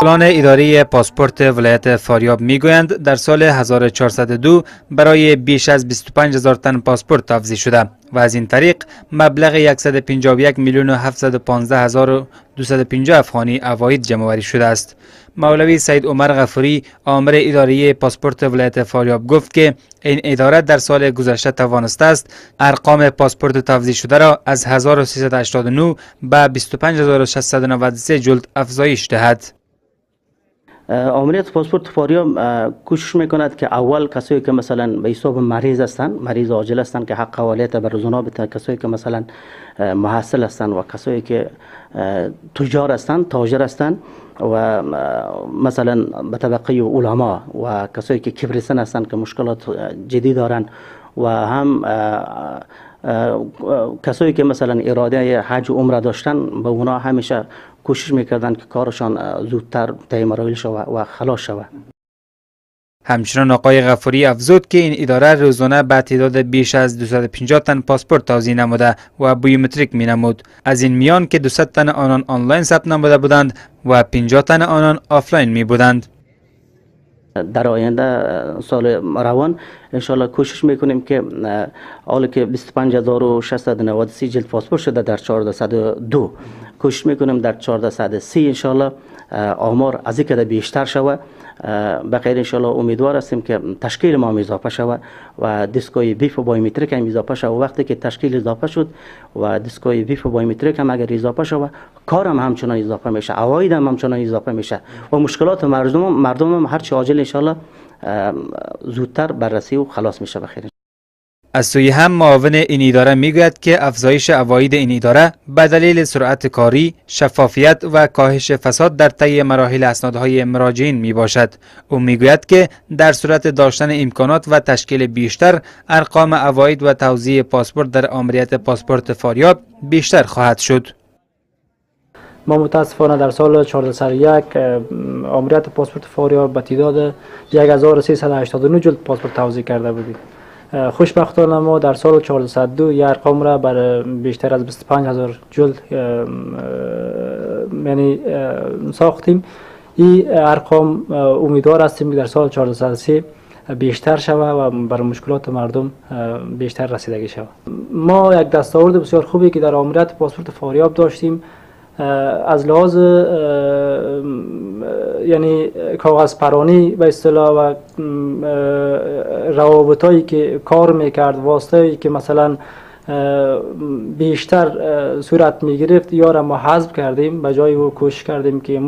مسئولان اداره پاسپورت ولایت فاریاب میگویند در سال 1402 برای بیش از 25,000 تن پاسپورت توزیع شده و از این طریق مبلغ 151,715,250 افغانی عواید جمع‌آوری شده است. مولوی سید عمر غفوری آمر اداره پاسپورت ولایت فاریاب گفت که این اداره در سال گذشته توانسته است ارقام پاسپورت توزیع شده را از 1389 به 25,693 جلد افزایش دهد. آمریت پاسپورت فاریاب کوشش میکند که اول کسایی که مثلا به حساب مریض هستند، مریض عاجل هستند که حق حوالیت بر روزانه بده، کسایی که مثلا محصل هستند و کسایی که تجار هستند، تاجر هستند و مثلا به طبقه علما و کسایی که کبریسن هستند که مشکلات جدی دارند و هم کسایی که مثلا اراده حج و عمره داشتن به اونا همیشه کوشش میکردن که کارشان زودتر طی مراحل شود و خلاص شود. همچنان آقای غفوری افزود که این اداره روزانه به تعداد بیش از 250 تن پاسپورت توزیع نموده و بیومتریک می نمود. از این میان که 200 تن آنان آنلاین ثبت نموده بودند و 50 تن آنان آفلاین می بودند. در آینده سال روان انشالله کوشش میکنیم که حالا که 25,693 جلد پاسپورت شده در 1402 کوشش میکنیم در 1430 انشالله آمار از این که بیشتر شود. بخیر انشالله امیدوار هستیم که تشکیل ما اضافه شود و دیسکوی بیف و بایومتریک هم اضافه شود. وقتی که تشکیل اضافه شد و دیسکوی بیف و بایومتریک هم اگر اضافه شود کارم همچنان اضافه میشه، عواید هم همچنان اضافه میشه و مشکلات مردم هم هر چه عاجل انشالله زودتر بررسی و خلاص میشه. بخیر. از سوی هم معاون این اداره میگوید که افزایش عواید این اداره به دلیل سرعت کاری، شفافیت و کاهش فساد در طی مراحل اسنادهای مراجعین می باشد. او میگوید که در صورت داشتن امکانات و تشکیل بیشتر، ارقام عواید و توزیع پاسپورت در آمریت پاسپورت فاریاب بیشتر خواهد شد. ما متاسفانه در سال 1401 آمریت پاسپورت فاریاب به تعداد 1389 جلد پاسپورت توزیع کرده بودیم. خوشبختانه ما در سال 1402 یک ارقام را بر بیشتر از 25,000 جلد یعنی ساختیم. این ارقام امیدوار هستیم که در سال 1403 بیشتر شود و بر مشکلات مردم بیشتر رسیدگی شود. ما یک دستاورد بسیار خوبی که در آمریت پاسپورت فاریاب داشتیم از لحاظ یعنی کاغذ پرانی به اصطلاح و روابطایی که کار میکرد، واسطه‌ای که مثلا بیشتر صورت میگرفت یا را ما حذف کردیم، به جای او کوشش کردیم که